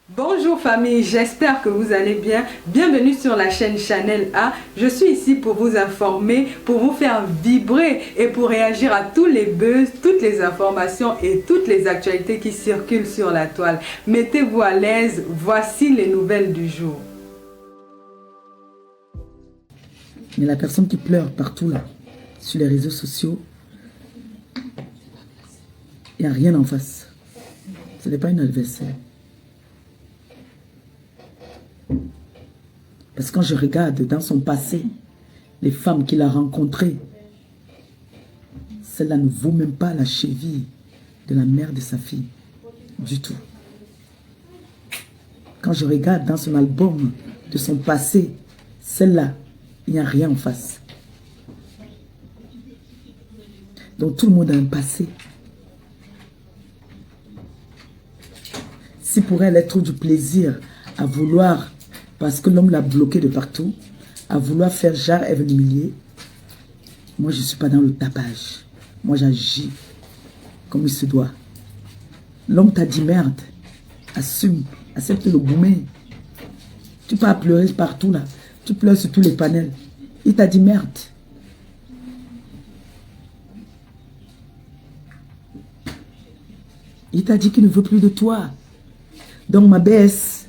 Bonjour famille, j'espère que vous allez bien. Bienvenue sur la chaîne Chanel A. Je suis ici pour vous informer, pour vous faire vibrer et pour réagir à tous les buzz, toutes les informations et toutes les actualités qui circulent sur la toile. Mettez-vous à l'aise, voici les nouvelles du jour. Mais la personne qui pleure partout là, sur les réseaux sociaux, il n'y a rien en face. Ce n'est pas une adversaire. Parce que quand je regarde dans son passé, les femmes qu'il a rencontrées, celle-là ne vaut même pas la cheville de la mère de sa fille. Du tout. Quand je regarde dans son album de son passé, celle-là, il n'y a rien en face. Donc tout le monde a un passé. Si pour elle, elle trouve du plaisir à vouloir, parce que l'homme l'a bloqué de partout, à vouloir faire genre, elle veut l'humilier, moi je ne suis pas dans le tapage. Moi j'agis comme il se doit. L'homme t'a dit merde, assume, accepte le gourmet. Tu peux pleurer partout là, tu pleures sur tous les panels. Il t'a dit merde. Il t'a dit qu'il ne veut plus de toi. Donc ma baisse,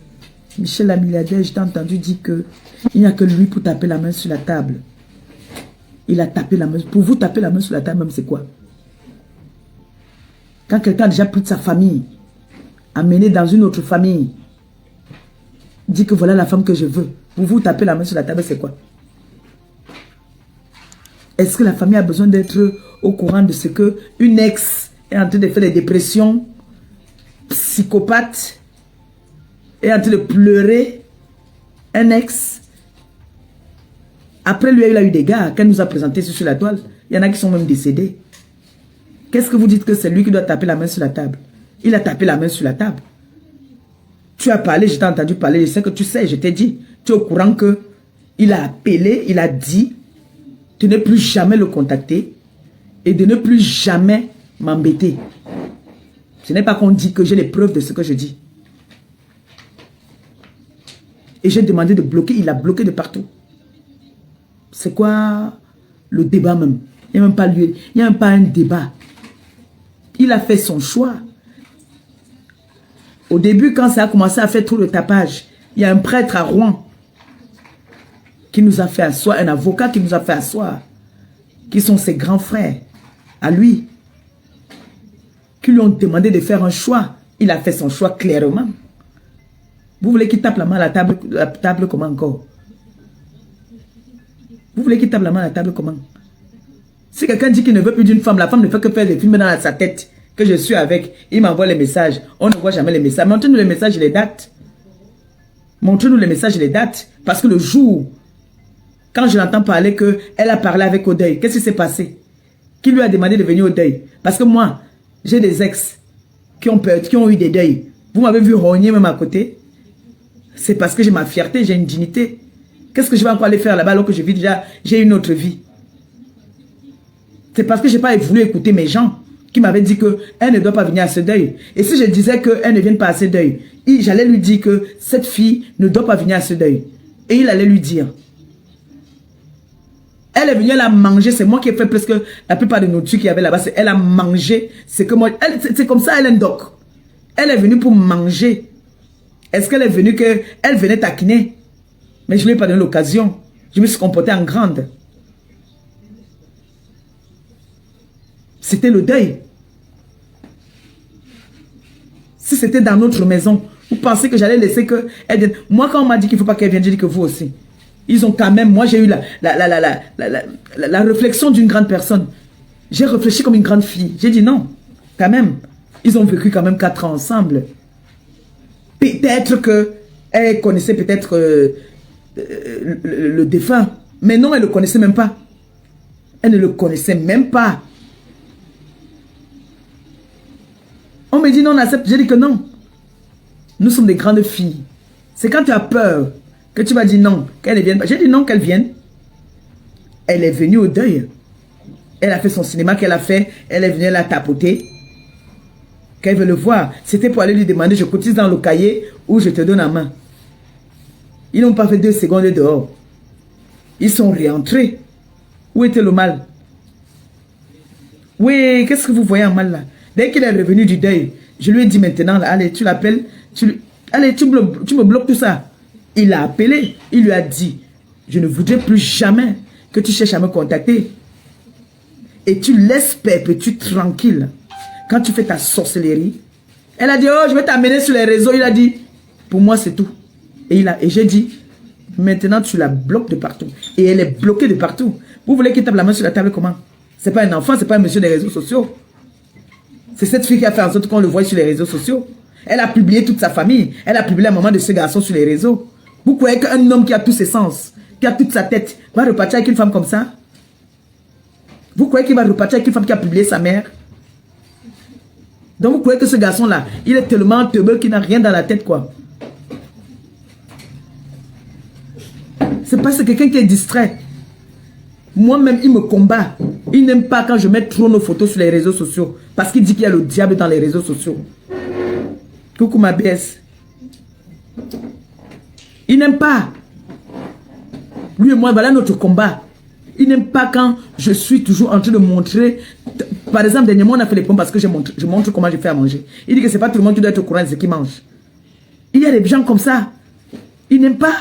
Michel la milliardaire, je t'ai entendu dire que il n'y a que lui pour taper la main sur la table. Il a tapé la main. Pour vous, taper la main sur la table, même c'est quoi? Quand quelqu'un a déjà pris de sa famille, amené dans une autre famille, dit que voilà la femme que je veux. Pour vous, taper la main sur la table, c'est quoi? Est-ce que la famille a besoin d'être au courant de ce que une ex est en train de faire des dépressions, psychopathe, est en train de pleurer, un ex? Après lui, il a eu des gars, qu'elle nous a présenté sur la toile, il y en a qui sont même décédés. Qu'est-ce que vous dites que c'est lui qui doit taper la main sur la table? Il a tapé la main sur la table. Tu as parlé, je t'ai entendu parler, je sais que tu sais, je t'ai dit, tu es au courant que il a appelé, il a dit de ne plus jamais le contacter et de ne plus jamais m'embêter. Ce n'est pas qu'on dit que j'ai les preuves de ce que je dis. Et j'ai demandé de bloquer, il a bloqué de partout. C'est quoi le débat même? Il n'y a même pas lieu, il n'y a même pas un débat. Il a fait son choix. Au début, quand ça a commencé à faire tout le tapage, il y a un prêtre à Rouen qui nous a fait asseoir, un avocat qui nous a fait asseoir, qui sont ses grands frères, à lui, qui lui ont demandé de faire un choix. Il a fait son choix clairement. Vous voulez qu'il tape la main à la table comment encore? Vous voulez qu'il tape la main à la table comment? Si quelqu'un dit qu'il ne veut plus d'une femme, la femme ne fait que faire des films dans sa tête, que je suis avec, il m'envoie les messages. On ne voit jamais les messages. Montrez-nous les messages et les dates. Montrez-nous les messages et les dates. Parce que le jour, quand je l'entends parler qu'elle a parlé avec Odeuil, qu'est-ce qui s'est passé? Qui lui a demandé de venir au deuil? Parce que moi, j'ai des ex qui ont eu des deuils. Vous m'avez vu rogner même à côté. C'est parce que j'ai ma fierté, j'ai une dignité. Qu'est-ce que je vais encore aller faire là-bas alors que je vis déjà, j'ai une autre vie? C'est parce que je n'ai pas voulu écouter mes gens qui m'avaient dit qu'elle ne doit pas venir à ce deuil. Et si je disais qu'elle ne vienne pas à ce deuil, j'allais lui dire que cette fille ne doit pas venir à ce deuil. Et il allait lui dire. Elle est venue, elle a mangé, c'est moi qui ai fait presque la plupart de nos trucs qu'il y avait là-bas. Elle a mangé, c'est que moi, c'est comme ça, elle est un doc. Elle est venue pour manger. Est-ce qu'elle est venue qu'elle venait taquiner? Mais je ne lui ai pas donné l'occasion. Je me suis comportée en grande. C'était le deuil. Si c'était dans notre maison, vous pensez que j'allais laisser qu'elle vienne? Moi, quand on m'a dit qu'il ne faut pas qu'elle vienne, j'ai dit que vous aussi. Ils ont quand même, moi j'ai eu la réflexion d'une grande personne. J'ai réfléchi comme une grande fille. J'ai dit non, quand même. Ils ont vécu quand même 4 ans ensemble. Peut-être qu'elle connaissait peut-être le défunt. Mais non, elle ne le connaissait même pas. Elle ne le connaissait même pas. On me dit non, on accepte. J'ai dit que non. Nous sommes des grandes filles. C'est quand tu as peur que tu vas dire non, qu'elle ne vienne pas. J'ai dit non, qu'elle vienne. Elle est venue au deuil. Elle a fait son cinéma qu'elle a fait. Elle est venue, elle a tapoté. qu'elle veut le voir. C'était pour aller lui demander, je cotise dans le cahier ou je te donne la main. Ils n'ont pas fait 2 secondes dehors. Ils sont rentrés. Où était le mal? Oui, qu'est-ce que vous voyez en mal là? Dès qu'il est revenu du deuil, je lui ai dit maintenant, là, allez, tu l'appelles, allez, tu me bloques tout ça. Il l'a appelé, il lui a dit, je ne voudrais plus jamais que tu cherches à me contacter. Et tu laisses perpétuer tranquille. Quand tu fais ta sorcellerie, elle a dit, oh, je vais t'amener sur les réseaux. Il a dit, pour moi, c'est tout. Et j'ai dit, maintenant, tu la bloques de partout. Et elle est bloquée de partout. Vous voulez qu'il tape la main sur la table comment? C'est pas un enfant, c'est pas un monsieur des réseaux sociaux. C'est cette fille qui a fait en sorte qu'on le voit sur les réseaux sociaux. Elle a publié toute sa famille. Elle a publié la maman de ce garçon sur les réseaux. Vous croyez qu'un homme qui a tous ses sens, qui a toute sa tête, va repartir avec une femme comme ça? Vous croyez qu'il va repartir avec une femme qui a publié sa mère? Donc vous croyez que ce garçon-là, il est tellement teubeux qu'il n'a rien dans la tête, quoi. C'est parce que quelqu'un qui est distrait. Moi-même, il me combat. Il n'aime pas quand je mets trop nos photos sur les réseaux sociaux. Parce qu'il dit qu'il y a le diable dans les réseaux sociaux. Coucou ma BS. Il n'aime pas. Lui et moi, voilà notre combat. Il n'aime pas quand je suis toujours en train de montrer. Par exemple, dernièrement, on a fait les pommes parce que je montre comment je fais à manger. Il dit que c'est pas tout le monde qui doit être au courant de ce qu'il mange. Il y a des gens comme ça. Il n'aime pas.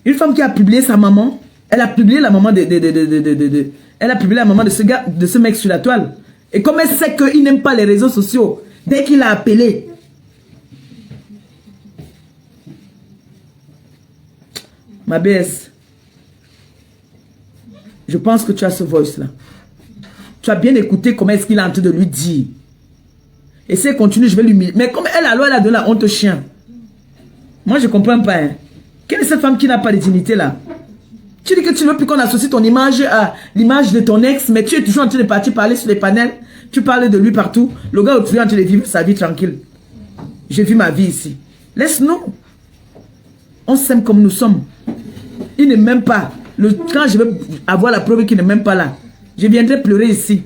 Une femme qui a publié sa maman, elle a publié la maman elle a publié la maman de ce gars, de ce mec sur la toile. Et comme elle sait qu'il n'aime pas les réseaux sociaux, dès qu'il a appelé, ma BS, je pense que tu as ce voice-là. Tu as bien écouté comment est-ce qu'il est en train de lui dire. Et si elle continue, je vais l'humilier. Mais comme elle a donné la honte au chien. Moi, je ne comprends pas. Hein. Quelle est cette femme qui n'a pas de dignité là? Tu dis que tu ne veux plus qu'on associe ton image à l'image de ton ex, mais tu es toujours en train de partir parler sur les panels. Tu parles de lui partout. Le gars est en train de vivre sa vie tranquille. J'ai vu ma vie ici. Laisse-nous. On s'aime comme nous sommes. Il ne m'aime pas. Quand je vais avoir la preuve qu'il ne m'aime pas là, je viendrai pleurer ici.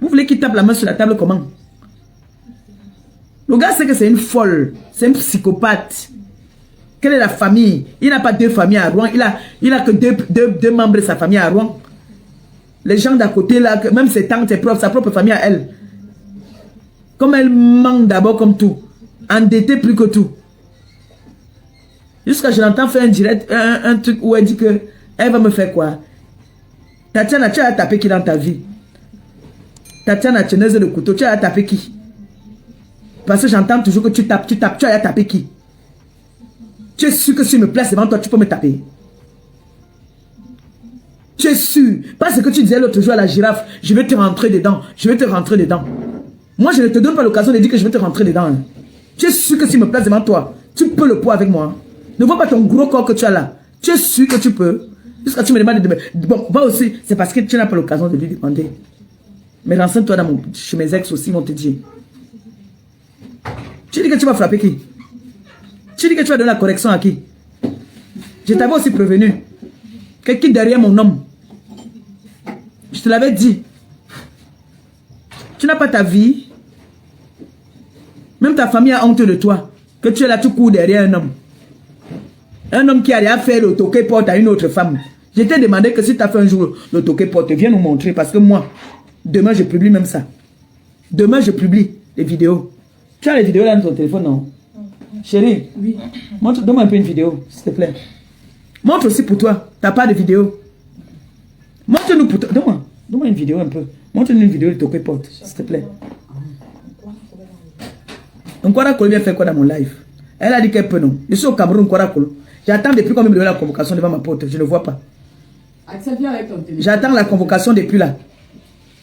Vous voulez qu'il tape la main sur la table comment? Le gars sait que c'est une folle. C'est un psychopathe. Quelle est la famille? Il n'a pas 2 familles à Rouen. Il a que deux membres de sa famille à Rouen. Les gens d'à côté là, même ses tantes, sa propre famille à elle. Comme elle manque d'abord comme tout. Endettée plus que tout. Jusqu'à je l'entends faire un direct, un truc où elle dit que elle va me faire quoi? Tatiana, tu as tapé qui dans ta vie? Tatiana, teneuse de couteau, tu as tapé qui? Parce que j'entends toujours que tu tapes, tu as tapé qui? Tu es sûr que si je me place devant toi, tu peux me taper? Tu es sûr? Parce que tu disais l'autre jour à la girafe, je vais te rentrer dedans, je vais te rentrer dedans. Moi, je ne te donne pas l'occasion de dire que je vais te rentrer dedans. Hein. Tu es sûr que si je me place devant toi, tu peux le poids avec moi? Ne vois pas ton gros corps que tu as là. Tu es sûr que tu peux? Jusqu'à tu me demandes de... Bon, va aussi, c'est parce que tu n'as pas l'occasion de lui demander. Mais renseigne-toi chez mes ex aussi, vont te dire. Tu dis que tu vas frapper qui? Tu dis que tu vas donner la correction à qui? Je t'avais aussi prévenu. Quelqu'un derrière mon homme. Je te l'avais dit. Tu n'as pas ta vie. Même ta famille a honte de toi. Que tu es là, tu cours derrière un homme. Un homme qui a déjà fait le toqué porte à une autre femme. Je t'ai demandé que si tu as fait un jour le toqué porte, viens nous montrer. Parce que moi, demain je publie même ça. Demain je publie les vidéos. Tu as les vidéos là dans ton téléphone, non? Chérie, oui. Donne-moi un peu une vidéo, s'il te plaît. Montre aussi pour toi. Tu n'as pas de vidéo. Montre-nous pour toi. Donne-moi une vidéo un peu. Montre-nous une vidéo de toqué porte, s'il te plaît. Nkwara vient faire quoi dans mon live? Elle a dit qu'elle peut non. Je suis au Cameroun, Nkwara. J'attends depuis combien de la convocation devant ma porte. Je ne vois pas. J'attends la convocation depuis là.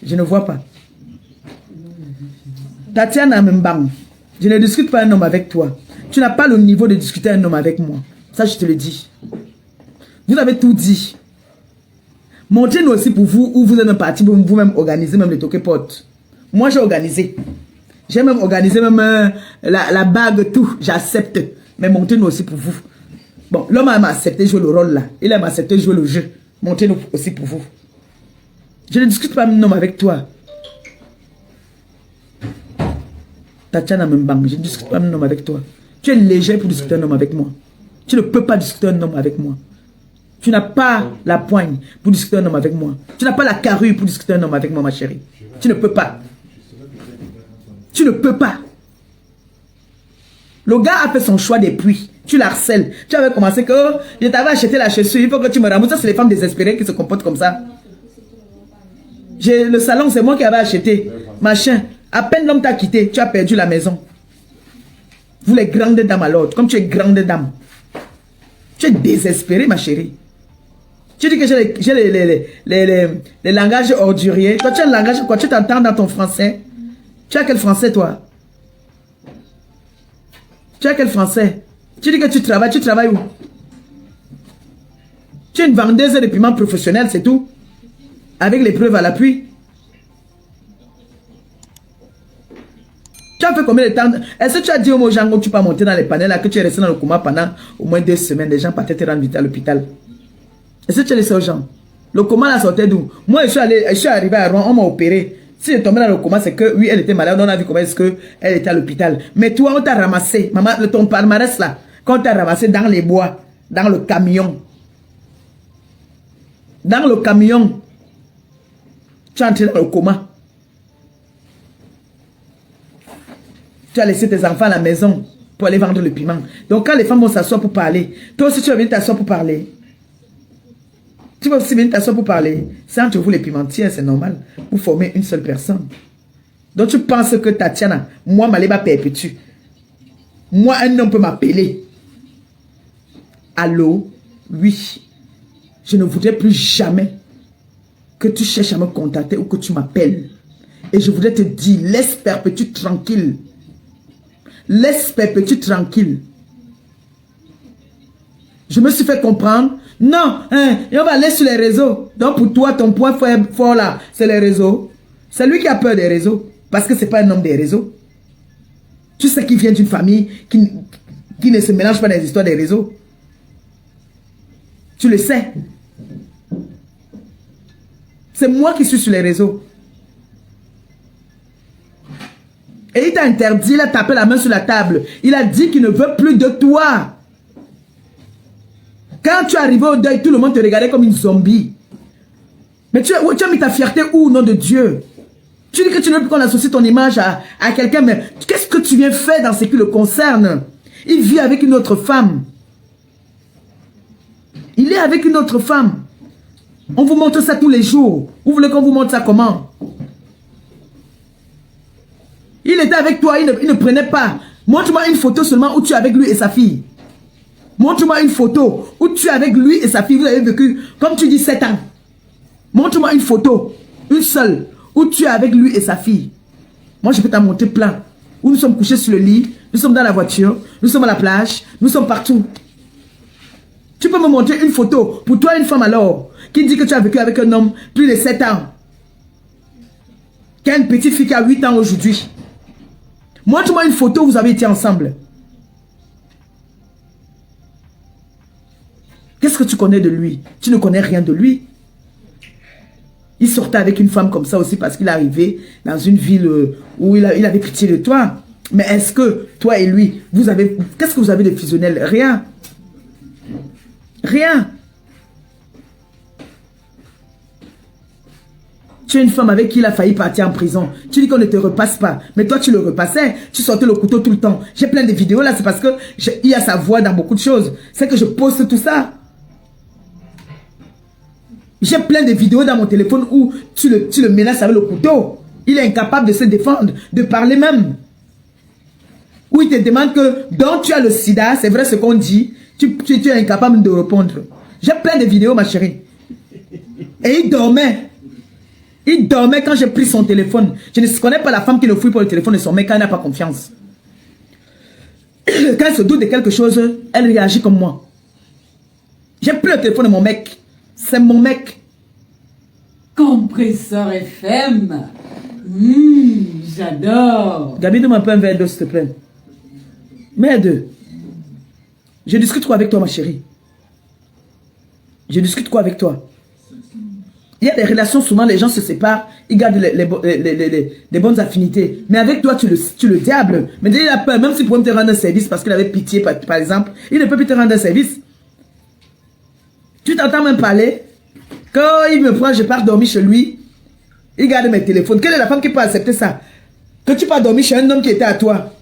Je ne vois pas. Tatiana Mbang, je ne discute pas un homme avec toi. Tu n'as pas le niveau de discuter un homme avec moi. Ça, je te le dis. Vous avez tout dit. Montrez-nous aussi pour vous où vous êtes un parti pour vous-même organiser même les toquets portes. Moi, j'ai organisé. J'ai même organisé même la bague, tout. J'accepte. Mais montrez-nous aussi pour vous. Bon, l'homme m'a accepté jouer le rôle là. Il m'a accepté jouer le jeu. Montrez-nous aussi pour vous. Je ne discute pas un homme avec toi. Tatiana Mbang, je ne discute pas un homme avec toi. Tu es léger pour discuter un homme avec moi. Tu ne peux pas discuter un homme avec moi. Tu n'as pas la poigne pour discuter un homme avec moi. Tu n'as pas la carrure pour discuter un homme avec moi, ma chérie. Tu ne peux pas. Tu ne peux pas. Le gars a fait son choix depuis. Tu l'harcèles. Tu avais commencé que oh, je t'avais acheté la chaussure. Il faut que tu me rembourses. Ça, c'est les femmes désespérées qui se comportent comme ça. Le salon, c'est moi qui avais acheté. Machin. À peine l'homme t'a quitté, tu as perdu la maison. Vous les grandes dames alors, comme tu es grande dame. Tu es désespérée, ma chérie. Tu dis que j'ai les langages orduriers. Toi, tu as un langage quoi? Tu t'entends dans ton français? Tu as quel français, toi? Tu as quel français? Tu dis que tu travailles où? Tu es une vendeuse de piments professionnels, c'est tout? Avec les preuves à l'appui? Tu as fait combien de temps? Est-ce que tu as dit aux gens que tu peux monter dans les panels là, que tu es resté dans le coma pendant au moins 2 semaines? Les gens partaient te rendre visite à l'hôpital. Est-ce que tu as laissé aux gens? Le coma là sortait d'où? Moi, je suis arrivé à Rouen, on m'a opéré. Si je tombais dans le coma, c'est que oui, elle était malade. On a vu comment est-ce qu'elle était à l'hôpital. Mais toi, on t'a ramassé. Maman, ton palmarès là, quand on t'a ramassé dans les bois, dans le camion. Dans le camion. Tu es entré dans le coma. Tu as laissé tes enfants à la maison pour aller vendre le piment. Donc quand les femmes vont s'asseoir pour parler, toi aussi tu vas venir t'asseoir pour parler. Tu vas aussi venir t'asseoir pour parler. C'est entre vous les pimentières, c'est normal. Vous formez une seule personne. Donc tu penses que Tatiana, moi, Maléba perpétue. Moi, un homme peut m'appeler. Allô? Oui. Je ne voudrais plus jamais que tu cherches à me contacter ou que tu m'appelles. Et je voudrais te dire, laisse Perpétue tranquille. Laisse Perpétue tranquille. Je me suis fait comprendre. Non, et on va aller sur les réseaux. Donc pour toi, ton point fort là, c'est les réseaux. C'est lui qui a peur des réseaux. Parce que c'est pas un homme des réseaux. Tu sais qu'il vient d'une famille qui ne se mélange pas dans les histoires des réseaux. Tu le sais. C'est moi qui suis sur les réseaux. Et il t'a interdit, il a tapé la main sur la table. Il a dit qu'il ne veut plus de toi. Quand tu es arrivé au deuil, tout le monde te regardait comme une zombie. Mais tu as mis ta fierté où, au nom de Dieu? Tu dis que tu ne veux plus qu'on associe ton image à quelqu'un, mais qu'est-ce que tu viens faire dans ce qui le concerne? Il vit avec une autre femme. Il est avec une autre femme. On vous montre ça tous les jours. Vous voulez qu'on vous montre ça comment? Il était avec toi, il ne prenait pas. Montre-moi une photo seulement où tu es avec lui et sa fille. Montre-moi une photo où tu es avec lui et sa fille. Vous avez vécu, comme tu dis, 7 ans. Montre-moi une photo, une seule, où tu es avec lui et sa fille. Moi, je peux t'en montrer plein. Où nous sommes couchés sur le lit, nous sommes dans la voiture, nous sommes à la plage, nous sommes partout. Tu peux me montrer une photo, pour toi une femme alors, qui dit que tu as vécu avec un homme plus de 7 ans. Qui a une petite fille qui a 8 ans aujourd'hui. Montre-moi une photo où vous avez été ensemble. Qu'est-ce que tu connais de lui? Tu ne connais rien de lui. Il sortait avec une femme comme ça aussi parce qu'il est arrivé dans une ville où il avait pitié de toi. Mais est-ce que toi et lui, vous avez... Qu'est-ce que vous avez de fusionnel? Rien. Rien. Tu es une femme avec qui il a failli partir en prison. Tu dis qu'on ne te repasse pas. Mais toi, tu le repassais. Tu sortais le couteau tout le temps. J'ai plein de vidéos là. C'est parce que il y a sa voix dans beaucoup de choses. C'est que je poste tout ça. J'ai plein de vidéos dans mon téléphone où tu le menaces avec le couteau. Il est incapable de se défendre, de parler même. Où il te demande que, donc tu as le sida, c'est vrai ce qu'on dit, tu es incapable de répondre. J'ai plein de vidéos, ma chérie. Et il dormait. Il dormait quand j'ai pris son téléphone. Je ne connais pas la femme qui le fouille pour le téléphone de son mec quand elle n'a pas confiance. Quand elle se doute de quelque chose, elle réagit comme moi. J'ai pris le téléphone de mon mec. C'est mon mec. Compresseur FM. J'adore. Gabi, donne-moi un peu un verre d'eau, s'il te plaît. Merde. Je discute quoi avec toi, ma chérie? Je discute quoi avec toi? Il y a des relations, souvent les gens se séparent, ils gardent les bonnes affinités. Mais avec toi, tu le diable. Mais il a peur, même s'il pouvait te rendre un service parce qu'il avait pitié, par exemple, il ne peut plus te rendre un service. Tu t'entends même parler. Quand il me prend, je pars dormir chez lui, il garde mes téléphones. Quelle est la femme qui peut accepter ça? Que tu pars dormir chez un homme qui était à toi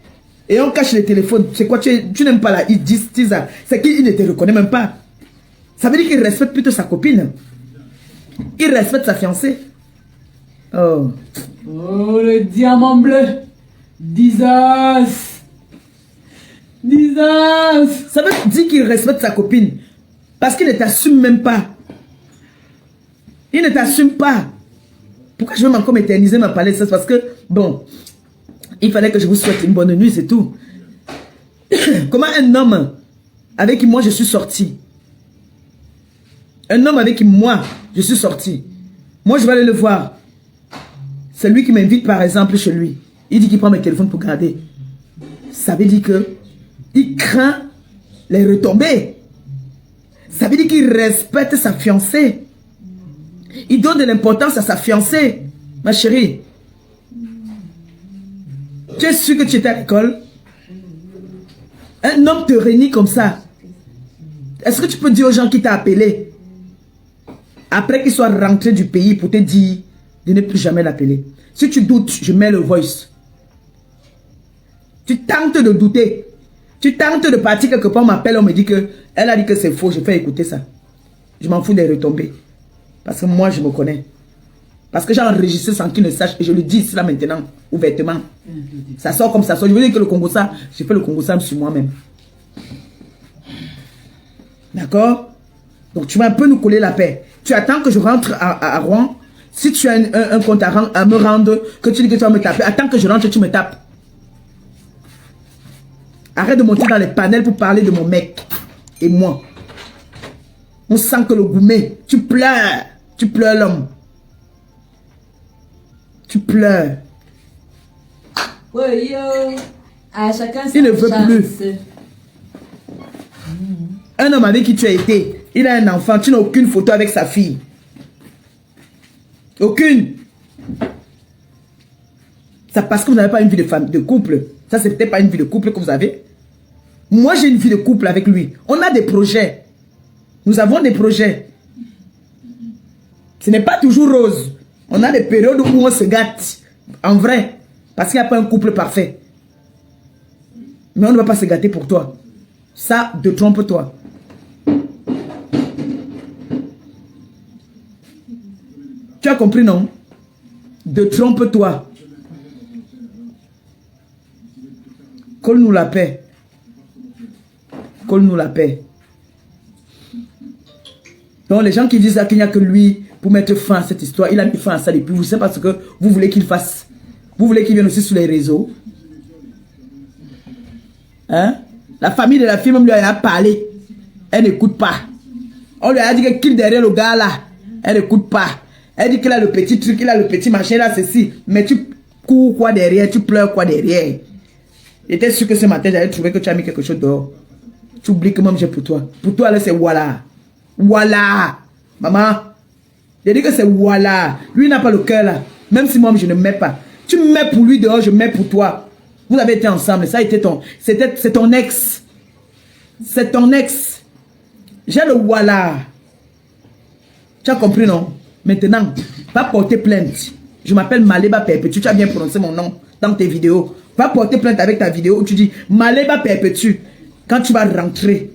et on cache les téléphones. C'est quoi? Tu n'aimes pas la tisa. C'est qu'il ne te reconnaît même pas. Ça veut dire qu'il respecte plutôt sa copine. Il respecte sa fiancée. Oh. Oh, le diamant bleu. Jesus. Jesus. Ça veut dire qu'il respecte sa copine. Parce qu'il ne t'assume même pas. Il ne t'assume pas. Pourquoi je veux encore m'éterniser ma palette? C'est parce que, bon, il fallait que je vous souhaite une bonne nuit, c'est tout. Comment un homme avec qui moi je suis sorti, un homme avec qui moi je suis sorti, moi je vais aller le voir. C'est lui qui m'invite par exemple chez lui. Il dit qu'il prend mes téléphones pour garder. Ça veut dire que il craint les retombées. Ça veut dire qu'il respecte sa fiancée. Il donne de l'importance à sa fiancée. Ma chérie, tu es sûr que tu étais à l'école? Un homme te réunit comme ça. Est-ce que tu peux dire aux gens qui t'ont appelé, après qu'ils soient rentrés du pays, pour te dire de ne plus jamais l'appeler? Si tu doutes, je mets le voice. Tu tentes de douter. Tu tentes de partir quelque part, on m'appelle, on me dit que elle a dit que c'est faux, je fais écouter ça. Je m'en fous des retombées. Parce que moi, je me connais. Parce que j'ai enregistré sans qu'il ne sache. Et je le dis ici là maintenant, ouvertement. Ça sort comme ça sort. Je veux dire que le Congo ça, j'ai fait le Congo ça sur moi-même. D'accord? Donc tu vas un peu nous coller la paix. Tu attends que je rentre à Rouen. Si tu as un compte à me rendre, que tu dis que tu vas me taper, attends que je rentre et tu me tapes. Arrête de monter dans les panels pour parler de mon mec et moi. On sent que le gourmet, tu pleures l'homme. Tu pleures. Oui, yo. À chacun Il ne veut plus. Un homme avec qui tu as été, il a un enfant, tu n'as aucune photo avec sa fille. Aucune. Ça parce que vous n'avez pas une vie de couple. Ça, c'est peut-être pas une vie de couple que vous avez. Moi, j'ai une vie de couple avec lui. On a des projets. Nous avons des projets. Ce n'est pas toujours rose. On a des périodes où on se gâte. En vrai. Parce qu'il n'y a pas un couple parfait. Mais on ne va pas se gâter pour toi. Ça, trompe-toi. Tu as compris, non? Trompe-toi. Colle-nous la paix. Colle-nous la paix. Donc les gens qui disent qu'il n'y a que lui pour mettre fin à cette histoire, il a mis fin à ça depuis vous. C'est parce que vous voulez qu'il fasse. Vous voulez qu'il vienne aussi sur les réseaux. Hein? La famille de la fille même lui a parlé. Elle n'écoute pas. On lui a dit qu'il derrière le gars là. Elle n'écoute pas. Elle dit qu'il a le petit truc, il a le petit machin là, ceci. Mais tu cours quoi derrière, tu pleures quoi derrière. J'étais sûr que ce matin, j'avais trouvé que tu as mis quelque chose dehors. Tu oublies que moi j'ai pour toi. Pour toi là c'est voilà. Voilà. Maman. J'ai dit que c'est voilà. Lui n'a pas le cœur là. Même si moi je ne mets pas. Tu mets pour lui dehors, je mets pour toi. Vous avez été ensemble. Ça a été c'est ton ex. C'est ton ex. J'ai le voilà. Tu as compris non? Maintenant, va porter plainte. Je m'appelle Maleba Perpétue. Tu as bien prononcé mon nom dans tes vidéos. Va porter plainte avec ta vidéo où tu dis Maleba Perpétue. Quand tu vas rentrer,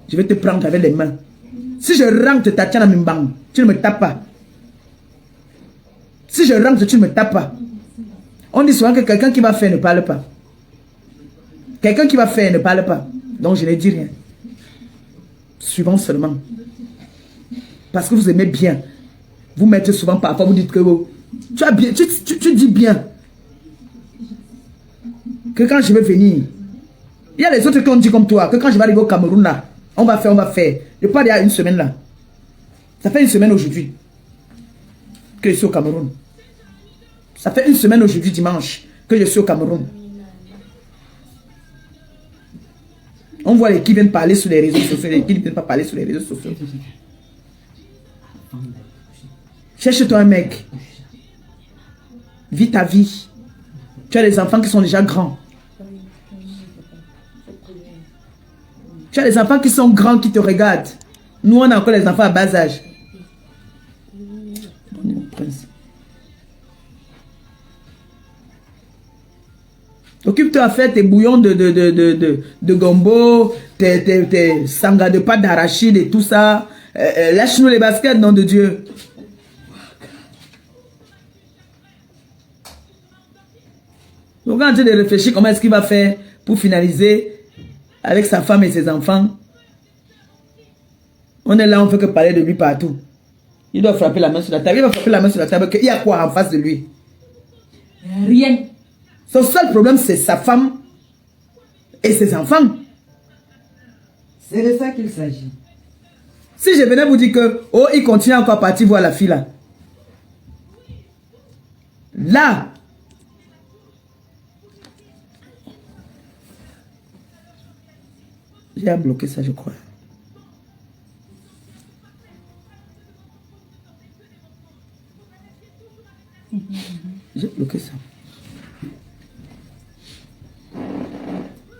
je vais te prendre avec les mains. Si je rentre, Tatiana Mimbang, tu ne me tapes pas. Si je rentre, tu ne me tapes pas. On dit souvent que quelqu'un qui va faire ne parle pas. Quelqu'un qui va faire ne parle pas. Donc je ne dis rien. Suivant seulement. Parce que vous aimez bien. Vous mettez souvent parfois, vous dites que tu as bien, tu dis bien. Que quand je vais venir, il y a les autres qui ont dit comme toi, que quand je vais arriver au Cameroun là, on va faire. Je parle il y a une semaine là. Ça fait une semaine aujourd'hui que je suis au Cameroun. Ça fait une semaine aujourd'hui dimanche que je suis au Cameroun. On voit les qui viennent parler sur les réseaux sociaux et qui ne viennent pas parler sur les réseaux sociaux. Cherche-toi un mec. Vis ta vie. Tu as des enfants qui sont déjà grands. Tu as des enfants qui sont grands, qui te regardent. Nous, on a encore les enfants à bas âge. Occupe-toi à faire tes bouillons de gombo, tes sangas de pâte d'arachide et tout ça. Lâche-nous les baskets, nom de Dieu. Donc, on est en train de réfléchir comment est-ce qu'il va faire pour finaliser avec sa femme et ses enfants. On est là, on ne fait que parler de lui partout. Il doit frapper la main sur la table. Il va frapper la main sur la table. Il y a quoi en face de lui? Rien. Son seul problème, c'est sa femme et ses enfants. C'est de ça qu'il s'agit. Si je venais vous dire que, oh, il continue encore à partir voir la fille là. Là. J'ai bloqué ça, je crois. J'ai bloqué ça.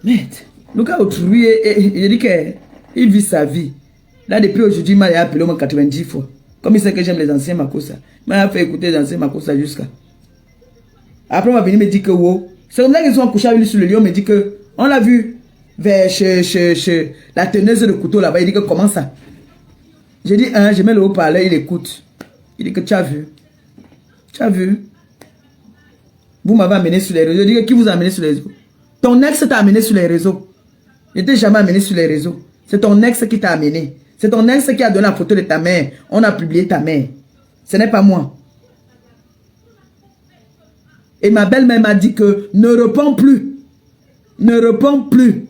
Merde. Le gars autrui, il dit qu'il vit sa vie. Là, depuis aujourd'hui, il m'a appelé au moins 90 fois. Comme il sait que j'aime les anciens Makossa. Il m'a fait écouter les anciens Makossa jusqu'à. Après, on va venir me dire que, wow. C'est comme ça qu'ils sont couchés avec lui sur le lit. On me dit que, on l'a vu vers chez la teneuse de couteau là-bas. Il dit que, comment ça? J'ai dit, je mets le haut-parleur, il écoute. Il dit que, tu as vu? Tu as vu? Vous m'avez amené sur les réseaux. Je dis que, qui vous a amené sur les réseaux? Ton ex t'a amené sur les réseaux. Il t'ai jamais amené sur les réseaux. C'est ton ex qui t'a amené. C'est ton ex qui a donné la photo de ta mère. On a publié ta mère. Ce n'est pas moi. Et ma belle-mère m'a dit que ne réponds plus. Ne réponds plus.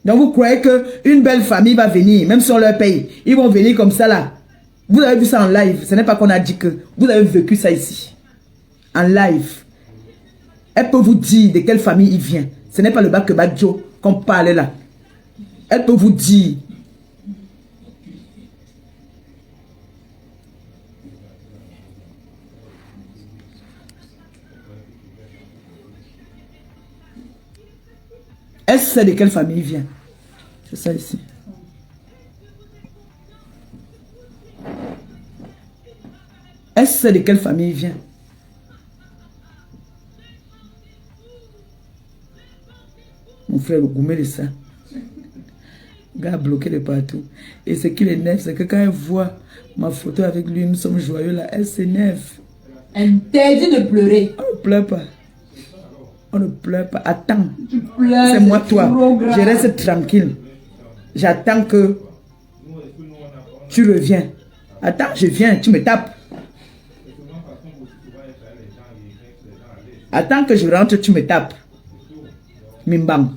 Donc vous croyez qu'une belle famille va venir, même si on leur paye. Ils vont venir comme ça là. Vous avez vu ça en live. Ce n'est pas qu'on a dit que. Vous avez vécu ça ici. En live. Elle peut vous dire de quelle famille il vient. Ce n'est pas le bac que Badjo qu'on parle là. Elle peut vous dire. Elle sait de quelle famille il vient. C'est ça ici. Elle sait de quelle famille il vient. Mon frère, le gourmet de ça. Le gars a bloqué de partout. Et ce qui l'énerve, c'est que quand elle voit ma photo avec lui, nous sommes joyeux là, elle s'énerve. Interdit de pleurer. On ne pleure pas. On ne pleure pas. Attends. Tu pleures. C'est moi, toi. Trop grave. Je reste tranquille. J'attends que tu reviens. Attends, je viens, tu me tapes. Attends que je rentre, tu me tapes. Mimbang.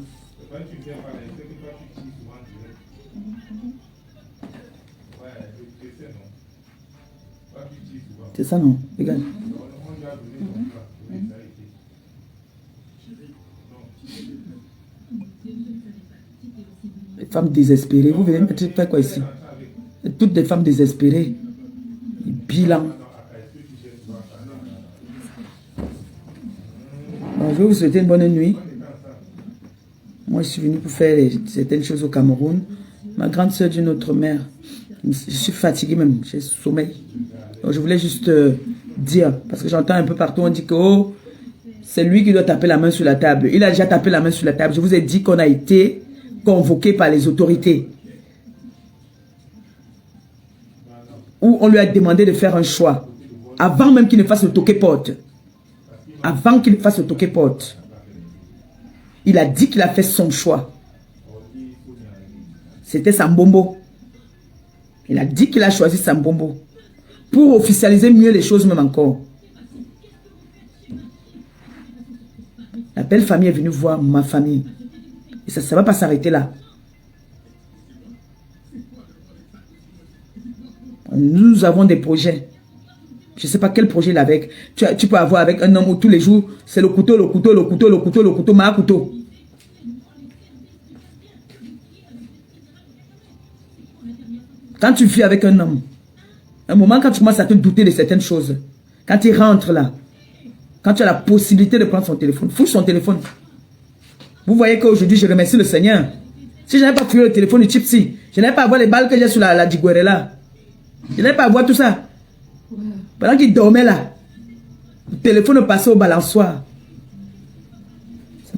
C'est ça, non? Regarde. Les femmes désespérées. Vous venez me faire quoi ici? Toutes des femmes désespérées. Bilan. Bon, je vais vous souhaiter une bonne nuit. Moi, je suis venu pour faire certaines choses au Cameroun. Ma grande soeur d'une autre mère. Je suis fatigué même. J'ai sommeil. Donc, je voulais juste dire, parce que j'entends un peu partout, on dit que oh, c'est lui qui doit taper la main sur la table. Il a déjà tapé la main sur la table. Je vous ai dit qu'on a été convoqué par les autorités. Où on lui a demandé de faire un choix. Avant même qu'il ne fasse le toqué-porte. Avant qu'il fasse le toqué-porte. Il a dit qu'il a fait son choix. C'était Sambombo. Il a dit qu'il a choisi Sambombo. Pour officialiser mieux les choses même encore. La belle famille est venue voir ma famille. Et ça ne va pas s'arrêter là. Nous avons des projets. Je ne sais pas quel projet il a avec. Tu peux avoir avec un homme où tous les jours, c'est le couteau, le couteau, le couteau, le couteau, le couteau, ma couteau. Quand tu vis avec un homme, Un moment, quand tu commences à te douter de certaines choses, quand il rentre là, quand tu as la possibilité de prendre son téléphone, fouille son téléphone. Vous voyez qu'aujourd'hui, je remercie le Seigneur. Si je n'avais pas fouillé le téléphone du Chipsy, je n'avais pas à voir les balles que j'ai sur la Diguerela. Je n'avais pas à voir tout ça. Pendant qu'il dormait là, le téléphone passait au balançoire.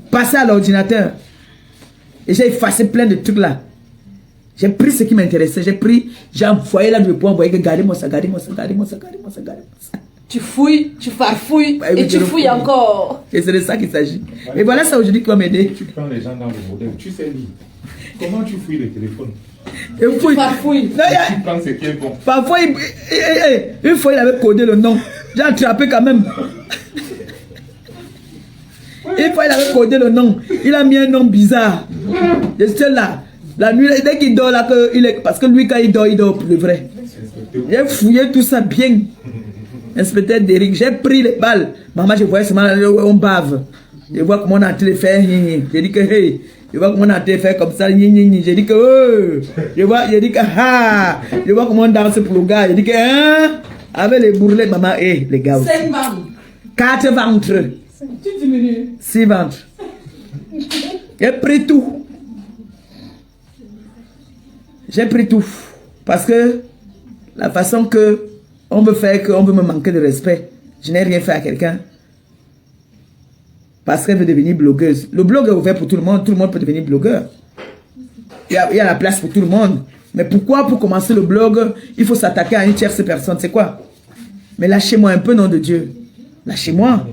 Passé à l'ordinateur. Et j'ai effacé plein de trucs là. J'ai pris ce qui m'intéressait. J'ai envoyé là, je peux envoyer que gardez-moi ça, gardez-moi ça, gardez-moi ça, gardez-moi ça, gardez-moi ça. Tu fouilles, tu farfouilles Ouais, oui, et tu fouilles fouille. encore. Et c'est de ça qu'il s'agit. Et voilà ça aujourd'hui qui va m'aider. Tu prends les gens dans le modèle, tu sais lire. Comment tu fouilles le téléphone? Et Et tu farfouilles. Non, Tu prends ce qui est bon. parfois, une fois, il avait codé le nom. J'ai attrapé quand même. Une fois, il avait codé le nom. Il a mis un nom bizarre. J'étais là. La nuit, dès qu'il dort là, parce que lui, quand il dort pour le vrai. J'ai fouillé tout ça bien. Inspecteur Derrick, j'ai pris les balles. Maman, je voyais seulement, on bave. Je vois comment on a en train de faire. J'ai dit que, hey. Je vois comment on a en train de faire comme ça. J'ai dit que, oh. J'ai dit que, ah. Je vois comment on danse pour le gars. J'ai dit que, hein. Avec les bourrelets, maman, hey, les gars. 5 bandes. 4 ventres. Tu diminues. 6 ventres. J'ai pris tout. J'ai pris tout. Parce que la façon que on veut faire, qu'on veut me manquer de respect, je n'ai rien fait à quelqu'un. Parce qu'elle veut devenir blogueuse. Le blog est ouvert pour tout le monde peut devenir blogueur. Il y a la place pour tout le monde. Mais pourquoi, pour commencer le blog, il faut s'attaquer à une tierce personne? C'est quoi? Mais lâchez-moi un peu, nom de Dieu. Lâchez-moi.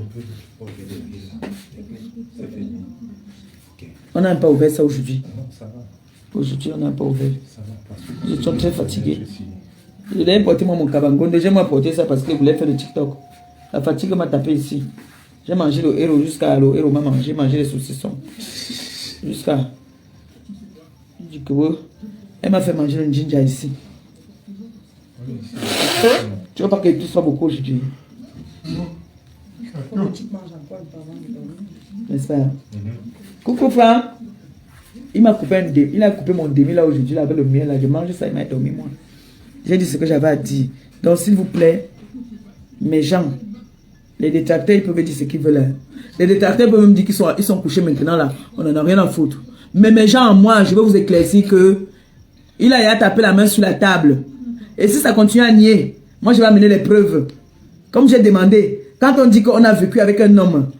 On n'a pas ouvert ça aujourd'hui. Aujourd'hui, on n'a pas ouvert. Je suis très fatigué. Je devais porter mon cabangon. Déjà, moi porter ça parce que je voulais faire le TikTok. La fatigue m'a tapé ici. J'ai mangé le héros jusqu'à le héros m'a mangé les saucissons. Jusqu'à. Du coup, elle m'a fait manger le ginger ici. Tu vois pas que tout soit beaucoup aujourd'hui. N'est-ce pas? Coucou Franck. Il m'a coupé il a coupé mon demi là aujourd'hui avec le miel là. Je mange ça, il m'a dormi moi. J'ai dit ce que j'avais à dire. Donc s'il vous plaît, mes gens, les détracteurs, ils peuvent dire ce qu'ils veulent. Hein. Les détracteurs peuvent me dire qu'ils sont couchés maintenant là. On n'en a rien à foutre. Mais mes gens, moi, je vais vous éclaircir que il a tapé la main sur la table. Et si ça continue à nier, moi je vais amener les preuves. Comme j'ai demandé, quand on dit qu'on a vécu avec un homme,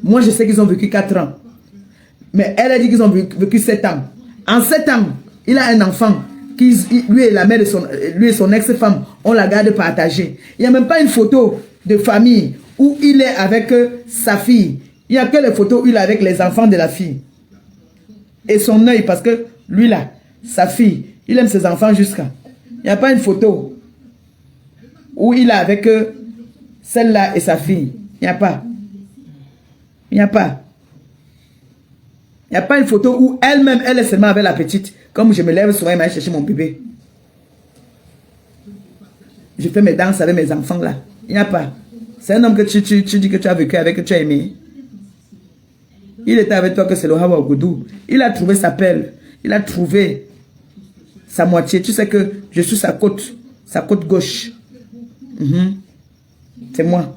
moi je sais qu'ils ont vécu 4 ans. Mais elle a dit qu'ils ont vécu 7 ans. En 7 ans, il a un enfant. Lui et la mère de lui et son ex-femme, on la garde partagée. Il n'y a même pas une photo de famille où il est avec sa fille. Il n'y a que les photos où il est avec les enfants de la fille. Et son œil, parce que lui là, sa fille, il aime ses enfants jusqu'à. Il n'y a pas une photo où il est avec celle-là et sa fille. Il n'y a pas. Il n'y a pas. Il n'y a pas une photo où elle-même, elle est seulement avec la petite. Comme je me lève souvent, elle m'a cherché mon bébé. Je fais mes danses avec mes enfants là. Il n'y a pas. C'est un homme que tu dis que tu as vécu avec, que tu as aimé. Il était avec toi que c'est le Hawa Goudou. Il a trouvé sa pelle. Il a trouvé sa moitié. Tu sais que je suis sa côte gauche. C'est moi.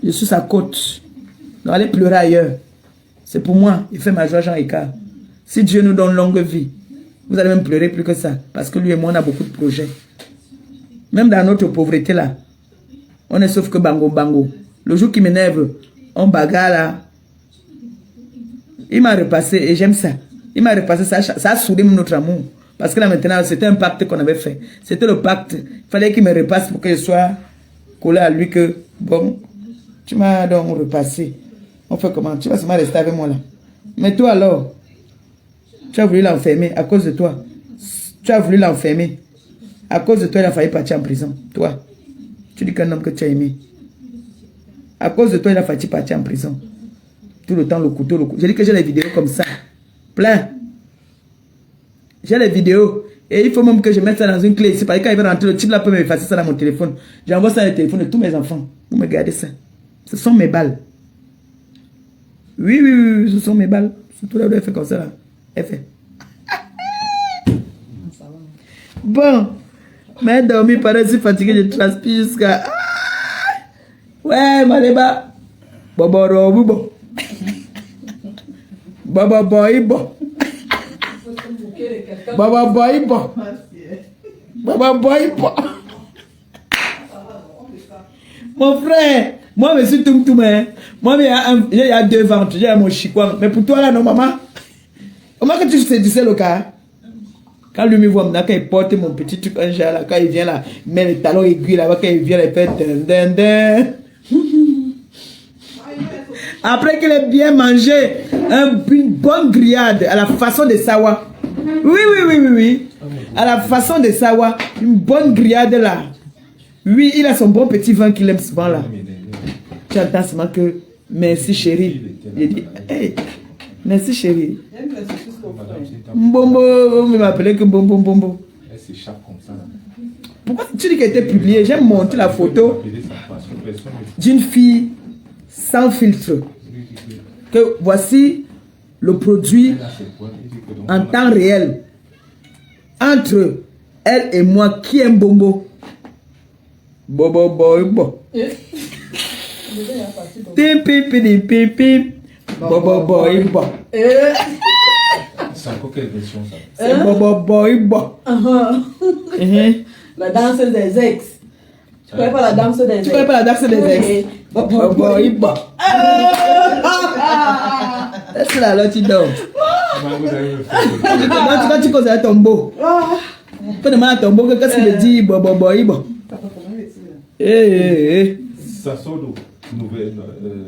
Je suis sa côte. Donc allez pleurer ailleurs. C'est pour moi. Il fait ma joie Jean Écart. Si Dieu nous donne longue vie, vous allez même pleurer plus que ça. Parce que lui et moi, on a beaucoup de projets. Même dans notre pauvreté là, on est sauf que bango bango. Le jour qui m'énerve, on bagarre là. Il m'a repassé et j'aime ça. Il m'a repassé, ça a soudé notre amour. Parce que là maintenant, c'était un pacte qu'on avait fait. C'était le pacte. Il fallait qu'il me repasse pour que je sois collé à lui que, bon, tu m'as donc repassé. On fait comment? Tu vas seulement rester avec moi là. Mais toi alors, tu as voulu l'enfermer à cause de toi. Tu as voulu l'enfermer. À cause de toi, il a failli partir en prison. Toi, tu dis qu'un homme que tu as aimé. À cause de toi, il a failli partir en prison. Tout le temps, le couteau. J'ai dit que j'ai les vidéos comme ça. Plein. J'ai les vidéos. Et il faut même que je mette ça dans une clé. C'est pas quand il va rentrer, le type là peut m'effacer ça dans mon téléphone. J'envoie ça dans le téléphone de tous mes enfants. Vous me gardez ça. Ce sont mes balles. Oui, ce sont mes balles. Surtout là où elle fait comme ça là. Elle fait. Bon. Mais dormi pendant que je suis fatigué, je transpire jusqu'à... Ah! Ouais, Maleba. Bobo Robubo. Bobo Boibo. Bobo Boibo. Bobo Boibo. Mon frère, moi, je suis tout, hein. Moi, il y a 2 ventres, j'ai mon chikwang. Mais pour toi, là, non, maman. Comment que tu sais, le cas? Quand lui me voit, quand il porte mon petit truc en là, quand il vient là, il met les talons aiguilles là, quand il vient, il fait Après qu'il ait bien mangé une bonne grillade à la façon de Sawa. Oui. À la façon de Sawa, une bonne grillade là. Oui, il a son bon petit vin qu'il aime souvent là. Tu entends seulement que merci chérie. Il dit, hey, merci chérie. Mbombo, on m'appelait que Mbombo. Elle s'échappe comme ça. Pourquoi tu dis qu'elle était publiée? J'ai montré la photo d'une fille sans filtre. Que voici le produit en temps réel. Entre elle et moi, qui aime Bombo? Bobo boy bo. Tim pim pim pim pim. Bobo boy bo. C'est encore quelle version ça? C'est Bobo boy bo. La danse des ex. Tu connais pas la danse des ex? Tu connais pas la danse des ex? Bobo boy bo. C'est là, là tu dors. Quand tu causes à ton beau. Quand tu demandes à ton beau, qu'est-ce qu'il dit? Bobo boy bo. Ça sort d'où? Nouvelle.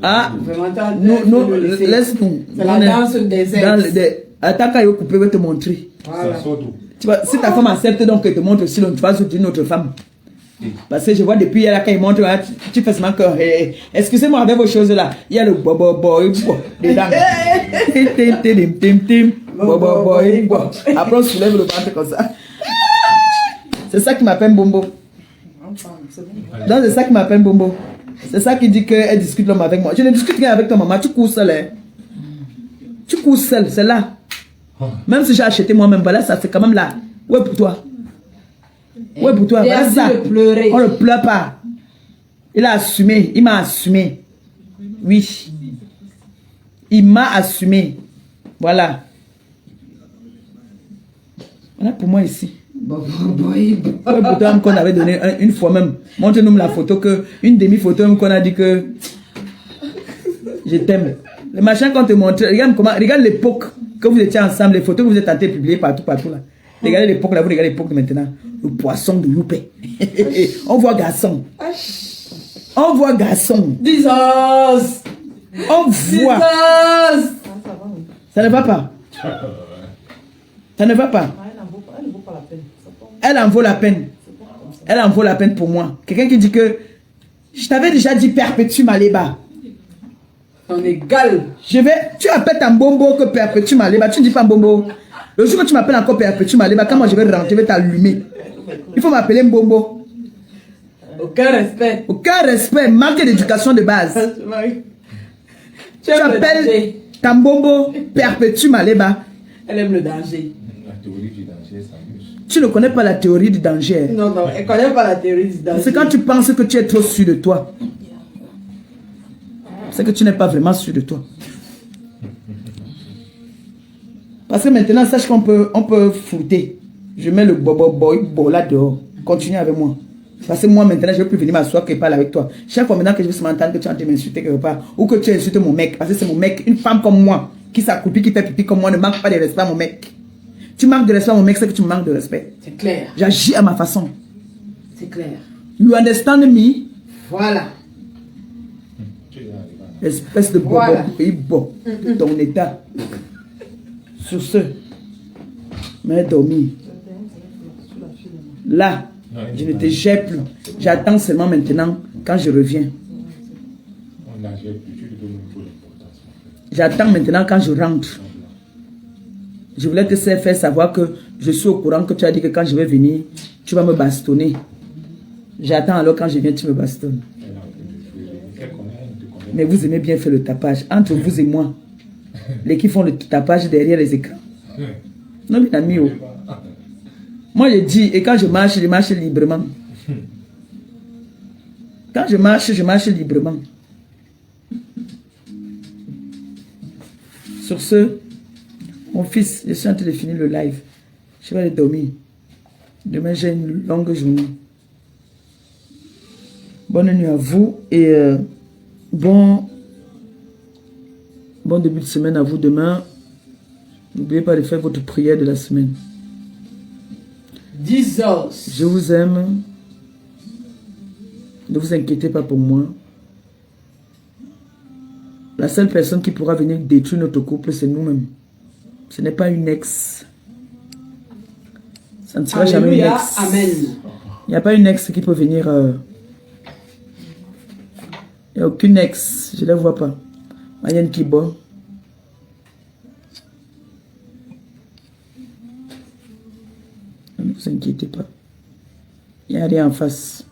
Ah, non, laisse-nous. C'est la danse des ex. Attends, quand il va couper, il va te montrer. Ça sort d'où? Tu vois, si ta femme accepte donc qu'elle te montre aussi, donc tu vas soutenir une autre femme. Parce que je vois depuis hier, quand il montre, tu fais seulement que, excusez-moi avec vos choses là, il y a le bobo boy dedans. Bobo boy. Après, on soulève le ventre comme ça. C'est ça qui m'appelle Bombo. Donc, c'est ça qui m'appelle Bombo. C'est ça qui dit qu'elle discute l'homme avec moi. Je ne discute rien avec ta maman, tu cours seul. Hein. Tu cours seul, c'est là. Même si j'ai acheté moi-même, voilà, ça c'est quand même là. Ouais pour toi. Ouais pour toi, voilà ça. On ne pleure pas. Il a assumé, il m'a assumé. Oui. Il m'a assumé. Voilà. Voilà pour moi ici. Ouais, pour toi, qu'on avait donné une fois même. Montre-nous la photo, une demi-photo qu'on a dit que je t'aime. Le machin qu'on te montre, regarde l'époque que vous étiez ensemble, les photos que vous êtes tentés de publier partout là. Regardez l'époque là, vous regardez l'époque de maintenant. Le poisson de Loupé. On voit garçon. On voit garçon. Jesus. On voit. Ça ne va pas. Ça ne va pas. Elle en vaut la peine. Elle en vaut la peine pour moi. Quelqu'un qui dit que je t'avais déjà dit perpétue Maléba. On égale. Tu appelles ta Bombo que perpétue Maléba. Tu ne dis pas Bombo. Le jour que tu m'appelles encore perpétue Maléba, quand moi je vais rentrer, je vais t'allumer. Il faut m'appeler Mbombo. Aucun respect. Aucun respect. Manque d'éducation de base. Tu appelles ta Mbombo perpétue Maléba. Elle aime le danger. La théorie du danger s'amuse. Tu ne connais pas la théorie du danger. Non, elle ne connaît pas la théorie du danger. C'est quand tu penses que tu es trop sûr de toi. C'est que tu n'es pas vraiment sûr de toi. Parce que maintenant, sache qu'on peut flouter. Je mets le bobo boy là dehors. Continue avec moi. Parce que moi, maintenant, je ne veux plus venir m'asseoir et parler avec toi. Chaque fois maintenant que je vais m'entendre que tu es en train de m'insulter quelque part, ou que tu insultes mon mec, parce que c'est mon mec, une femme comme moi, qui s'accroupit, qui fait pipi comme moi, ne manque pas de respect à mon mec. Tu manques de respect à mon mec, c'est que tu me manques de respect. C'est clair. J'agis à ma façon. C'est clair. You understand me? Voilà. Espèce de bobo, Voilà. bon, ton état. Sur ce, mais dormir. Là, je ne te jette plus. J'attends seulement maintenant quand je reviens. On a j'ai plus, tu lui donnes beaucoup d'importance. J'attends maintenant quand je rentre. Je voulais te faire savoir que je suis au courant que tu as dit que quand je vais venir, tu vas me bastonner. J'attends alors quand je viens, tu me bastonnes. Mais vous aimez bien faire le tapage. Entre vous et moi, les qui font le tapage derrière les écrans. Non, mes amis, Moi, je dis, et quand je marche librement. Quand je marche librement. Sur ce, mon fils, je suis en train de finir le live. Je vais aller dormir. Demain, j'ai une longue journée. Bonne nuit à vous et bon début de semaine à vous demain. N'oubliez pas de faire votre prière de la semaine. 10 heures. Je vous aime. Ne vous inquiétez pas pour moi. La seule personne qui pourra venir détruire notre couple, c'est nous-mêmes. Ce n'est pas une ex. Ça ne sera jamais une ex. Amen. Il n'y a pas une ex qui peut venir... Il n'y a aucune ex. Je ne la vois pas. Mayenne qui boit. Ne vous inquiétez pas. Il n'y a rien en face.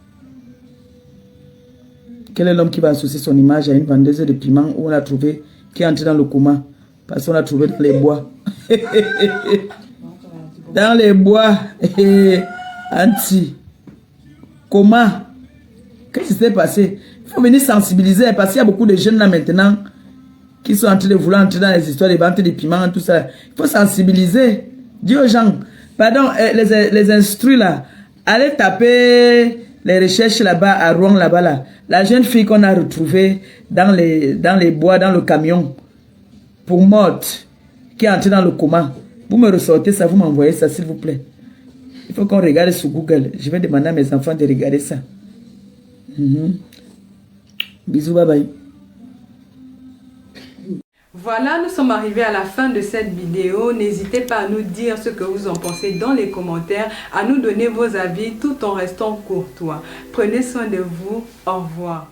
Quel est l'homme qui va associer son image à une vendeuse de piment où on l'a trouvé, qui est entré dans le coma? Parce qu'on l'a trouvé dans les bois. Dans les bois. Anti. Comment? Qu'est-ce qui s'est passé? Il faut venir sensibiliser parce qu'il y a beaucoup de jeunes là maintenant qui sont en train de vouloir entrer dans les histoires de vente de piments, tout ça. Il faut sensibiliser. Dis aux gens, pardon, les instruits là, allez taper les recherches là-bas, à Rouen là-bas là. La jeune fille qu'on a retrouvée dans les bois, dans le camion, pour morte, qui est entrée dans le coma. Vous me ressortez ça, vous m'envoyez ça s'il vous plaît. Il faut qu'on regarde sur Google. Je vais demander à mes enfants de regarder ça. Bisous, bye bye. Voilà, nous sommes arrivés à la fin de cette vidéo. N'hésitez pas à nous dire ce que vous en pensez dans les commentaires, à nous donner vos avis tout en restant courtois. Prenez soin de vous. Au revoir.